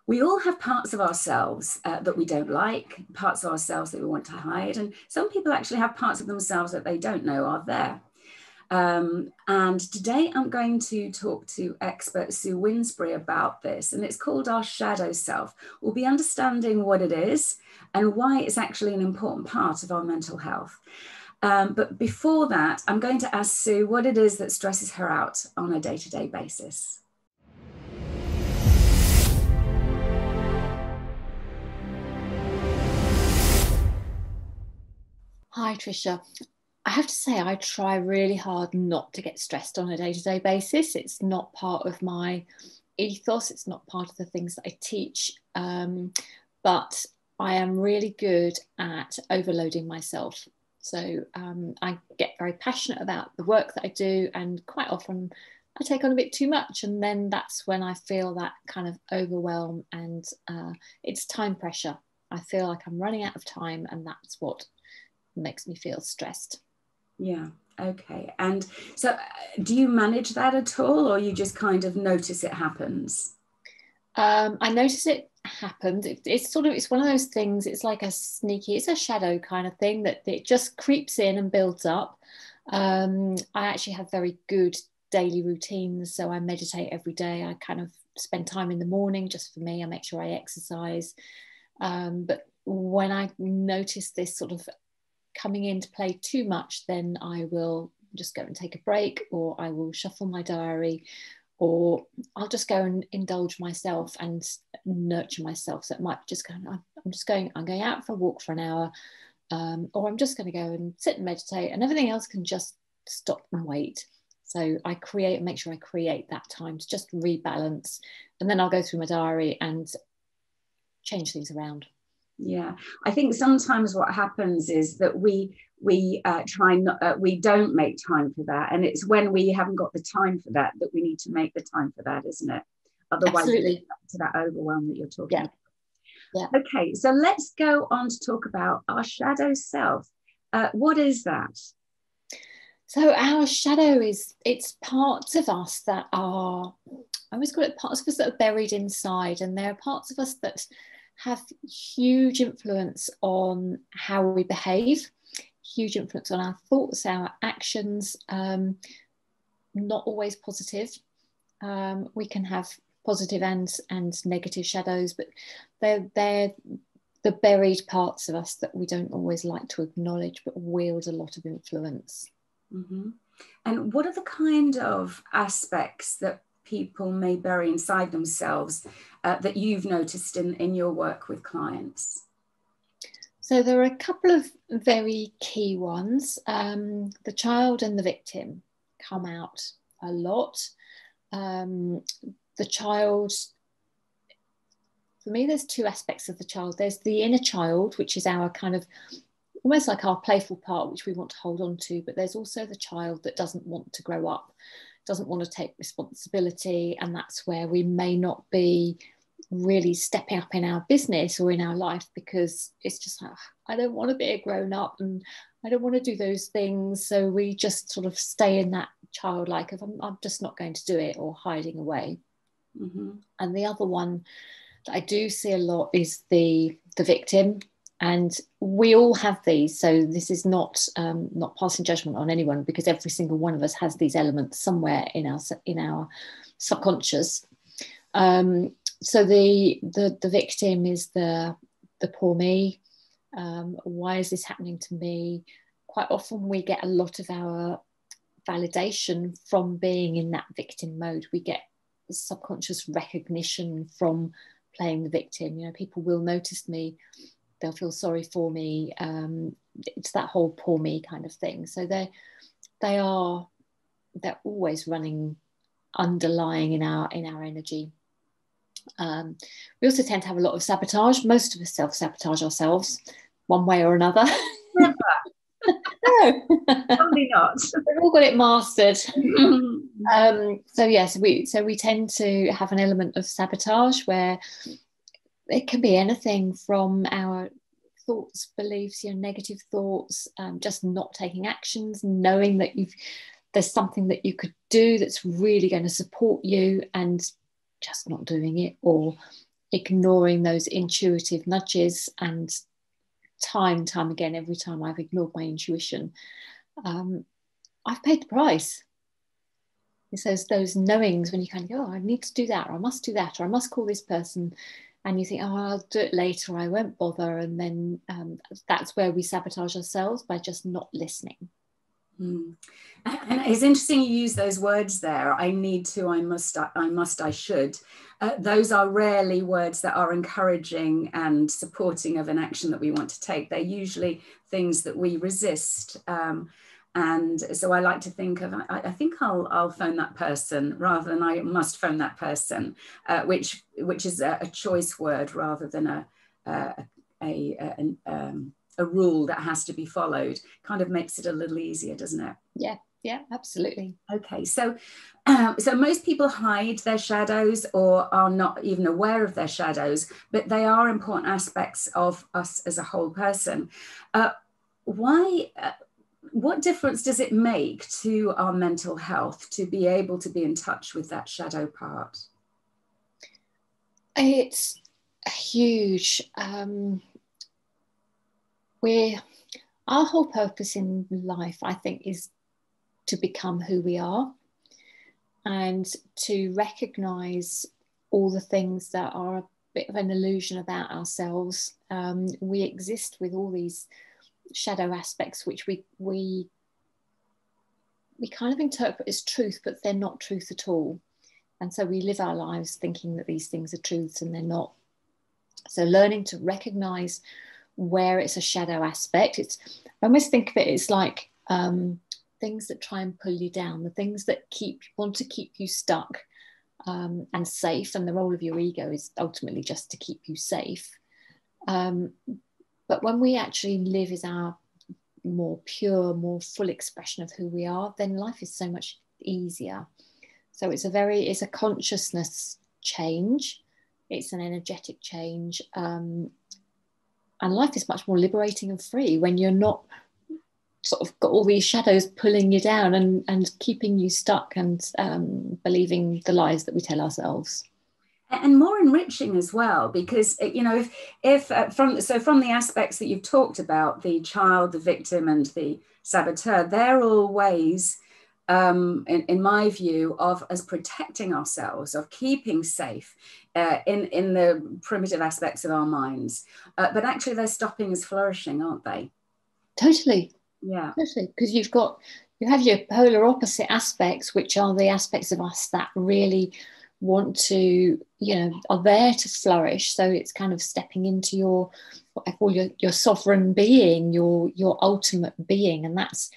We all have parts of ourselves that we don't like, parts of ourselves that we want to hide. And some people actually have parts of themselves that they don't know are there. And today I'm going to talk to expert Su Winsbury about this, and it's called our shadow self. We'll be understanding what it is and why it's actually an important part of our mental health. But before that, I'm going to ask Sue what it is that stresses her out on a day-to-day basis. Hi, Tricia. I have to say, I try really hard not to get stressed on a day-to-day basis. It's not part of my ethos. It's not part of the things that I teach. But I am really good at overloading myself. So I get very passionate about the work that I do, and quite often I take on a bit too much. And then that's when I feel that kind of overwhelm, and it's time pressure. I feel like I'm running out of time, and that's what makes me feel stressed. Yeah, okay. And so do you manage that at all, or you just kind of notice it happens? I notice it happened. It's one of those things. It's like it's a shadow kind of thing that it just creeps in and builds up. I actually have very good daily routines. So I meditate every day. I kind of spend time in the morning just for me. I make sure I exercise. But when I notice this sort of coming into play too much, then I will just go and take a break, or I will shuffle my diary, or I'll just go and indulge myself and nurture myself. So it might just go, I'm going out for a walk for an hour, or I'm just going to go and sit and meditate, and everything else can just stop and wait. So I make sure I create that time to just rebalance, and then I'll go through my diary and change things around. Yeah, I think sometimes what happens is that we don't make time for that, and it's when we haven't got the time for that that we need to make the time for that, isn't it? Otherwise, absolutely, to that overwhelm that you're talking about. Yeah. Okay, so let's go on to talk about our shadow self. What is that? So our shadow it's parts of us that are, I always call it parts of us that are buried inside, and there are parts of us that have huge influence on how we behave, huge influence on our thoughts, our actions, not always positive. We can have positive and negative shadows, but they're the buried parts of us that we don't always like to acknowledge, but wield a lot of influence. Mm-hmm. And what are the kind of aspects that people may bury inside themselves that you've noticed in your work with clients? So there are a couple of very key ones. The child and the victim come out a lot. The child, for me, there's two aspects of the child. There's the inner child, which is our kind of almost like our playful part, which we want to hold on to, but there's also the child that doesn't want to grow up, doesn't want to take responsibility, and that's where we may not be really stepping up in our business or in our life, because it's just like, I don't want to be a grown up and I don't want to do those things. So we just sort of stay in that childlike of I'm just not going to do it, or hiding away. Mm-hmm. And the other one that I do see a lot is the victim. And we all have these, so this is not passing judgment on anyone, because every single one of us has these elements somewhere in our subconscious. So the victim is the poor me. Why is this happening to me? Quite often we get a lot of our validation from being in that victim mode. We get subconscious recognition from playing the victim. You know, people will notice me. They'll feel sorry for me. It's that whole poor me kind of thing. So they're always running, underlying in our energy. We also tend to have a lot of sabotage. Most of us self-sabotage ourselves one way or another. Never. No, Probably not. We've all got it mastered. So yes, we tend to have an element of sabotage where it can be anything from our thoughts, beliefs, negative thoughts, just not taking actions, knowing that there's something that you could do that's really going to support you and just not doing it, or ignoring those intuitive nudges, and time and time again, every time I've ignored my intuition, I've paid the price. It's those knowings when you kind of go, oh, I need to do that, or I must do that, or I must call this person, and you think, oh, I'll do it later, I won't bother, and then that's where we sabotage ourselves by just not listening. And it's interesting you use those words there. I need to, I must, I should. Those are rarely words that are encouraging and supporting of an action that we want to take. They're usually things that we resist. And so I like to think of, I think I'll phone that person rather than I must phone that person, which is a choice word rather than a rule that has to be followed. Kind of makes it a little easier, doesn't it? Yeah, absolutely. Okay, so most people hide their shadows or are not even aware of their shadows, but they are important aspects of us as a whole person. What difference does it make to our mental health to be able to be in touch with that shadow part? It's huge. Our whole purpose in life, I think, is to become who we are and to recognize all the things that are a bit of an illusion about ourselves. We exist with all these shadow aspects which we kind of interpret as truth, but they're not truth at all. And so we live our lives thinking that these things are truths, and they're not. So learning to recognize where it's a shadow aspect, I almost think of it as like things that try and pull you down, the things that want to keep you stuck and safe, and the role of your ego is ultimately just to keep you safe. But when we actually live as our more pure, more full expression of who we are, then life is so much easier. So it's a consciousness change, it's an energetic change, and life is much more liberating and free when you're not sort of got all these shadows pulling you down and keeping you stuck and believing the lies that we tell ourselves. And more enriching as well, because if from the aspects that you've talked about, the child, the victim, and the saboteur, they're all ways, in my view, of us protecting ourselves, of keeping safe in the primitive aspects of our minds. But actually, they're stopping us flourishing, aren't they? Totally. Yeah. Totally. Because you have your polar opposite aspects, which are the aspects of us that really want to, are there to flourish. So it's kind of stepping into what I call your sovereign being, your ultimate being. And that's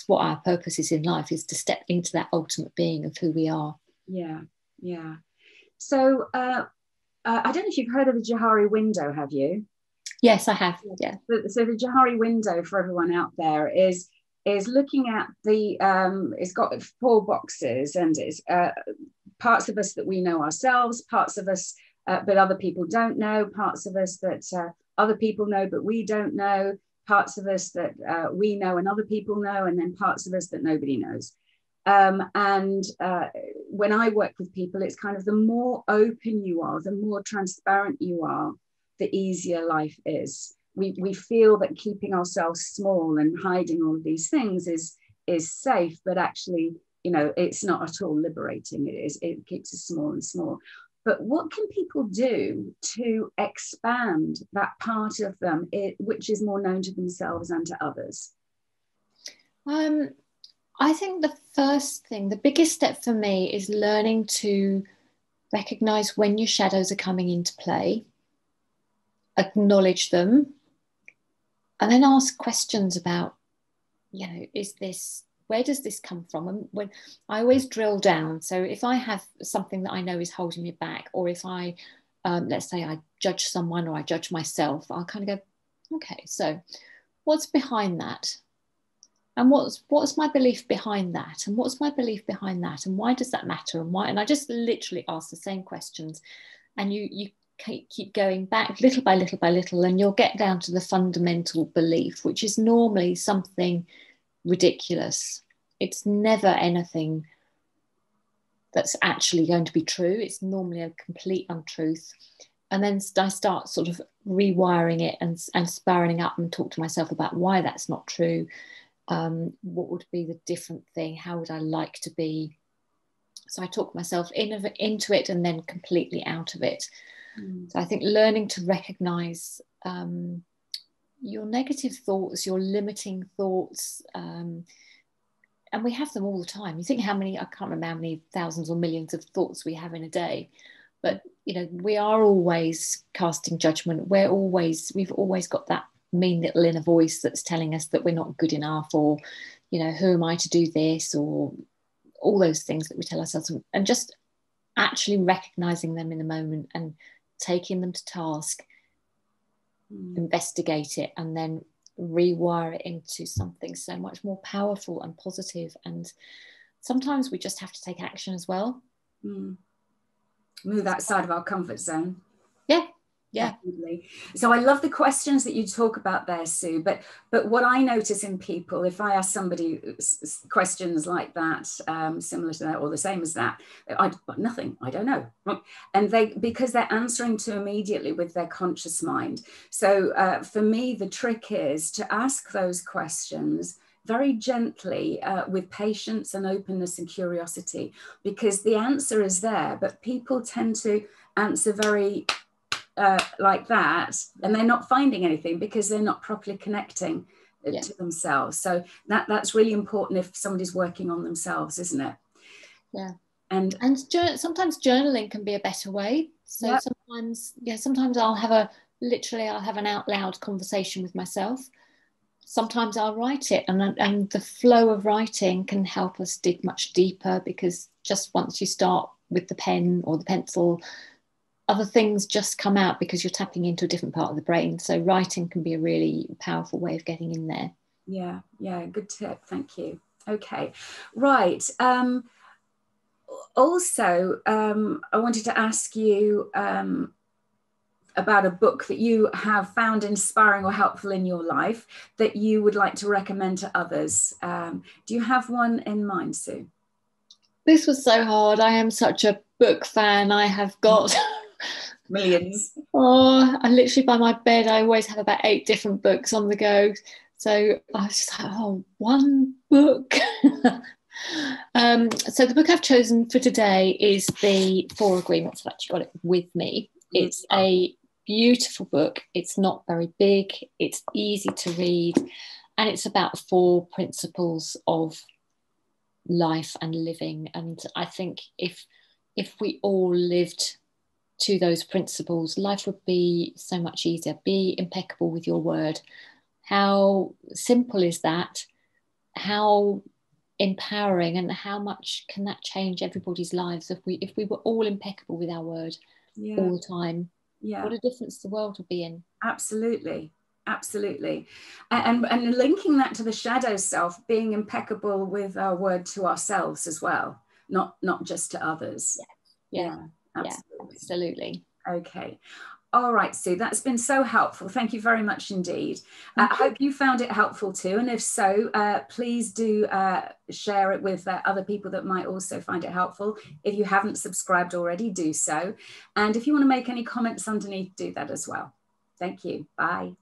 what our purpose is in life, is to step into that ultimate being of who we are. Yeah. Yeah. So I don't know if you've heard of the Johari window, have you? Yes, I have. Yeah. So the Johari window, for everyone out there, is looking at it's got 4 boxes, and it's parts of us that we know ourselves, parts of us but other people don't know, parts of us that other people know but we don't know, parts of us that we know and other people know, and then parts of us that nobody knows. When I work with people, it's kind of the more open you are, the more transparent you are, the easier life is. We feel that keeping ourselves small and hiding all of these things is safe, but actually, it's not at all liberating. It keeps us small and small. But what can people do to expand that part of them which is more known to themselves and to others? I think the first thing, the biggest step for me, is learning to recognize when your shadows are coming into play, acknowledge them, and then ask questions about, where does this come from? And when I always drill down, so if I have something that I know is holding me back, or if I, let's say I judge someone or I judge myself, I'll kind of go, okay, so what's behind that? And what's my belief behind that? And what's my belief behind that? And why does that matter? And why? And I just literally ask the same questions, and you keep going back little by little by little, and you'll get down to the fundamental belief, which is normally something ridiculous. It's never anything that's actually going to be true. It's normally a complete untruth. And then I start sort of rewiring it and spiraling up and talk to myself about why that's not true. What would be the different thing? How would I like to be? So I talk myself into it and then completely out of it. So I think learning to recognize your negative thoughts, your limiting thoughts, and we have them all the time. You think how many, I can't remember how many thousands or millions of thoughts we have in a day, but we are always casting judgment. We've always got that mean little inner voice that's telling us that we're not good enough, or who am I to do this, or all those things that we tell ourselves. And just actually recognizing them in the moment and taking them to task, investigate it, and then rewire it into something so much more powerful and positive. And sometimes we just have to take action as well. Move outside of our comfort zone. Yeah. Definitely. So I love the questions that you talk about there, Sue, but what I notice in people, if I ask somebody questions like that, similar to that or the same as that, nothing, I don't know. And because they're answering to immediately with their conscious mind. So for me, the trick is to ask those questions very gently, with patience and openness and curiosity, because the answer is there, but people tend to answer very like that, and they're not finding anything because they're not properly connecting to themselves. So that's really important if somebody's working on themselves, isn't it? And sometimes journaling can be a better way. So sometimes I'll have an out loud conversation with myself. Sometimes I'll write it, and the flow of writing can help us dig much deeper, because just once you start with the pen or the pencil, other things just come out because you're tapping into a different part of the brain. So writing can be a really powerful way of getting in there. Yeah, good tip. Thank you. Okay, right. Also, I wanted to ask you about a book that you have found inspiring or helpful in your life that you would like to recommend to others. Do you have one in mind, Sue? This was so hard. I am such a book fan. I have got millions. I literally, by my bed, I always have about 8 different books on the go. So I was just like, one book. So the book I've chosen for today is the 4 Agreements. I've actually got it with me. It's a beautiful book. It's not very big. It's easy to read. And it's about 4 principles of life and living. And I think if we all lived to those principles, life would be so much easier. Be impeccable with your word. How simple is that? How empowering, and how much can that change everybody's lives if we were all impeccable with our word all the time? What a difference the world would be in. Absolutely. And linking that to the shadow self, being impeccable with our word to ourselves as well, not just to others. Absolutely. Okay. All right, Sue, that's been so helpful. Thank you very much indeed. I hope you found it helpful too. And if so, please do share it with other people that might also find it helpful. If you haven't subscribed already, do so. And if you want to make any comments underneath, do that as well. Thank you. Bye.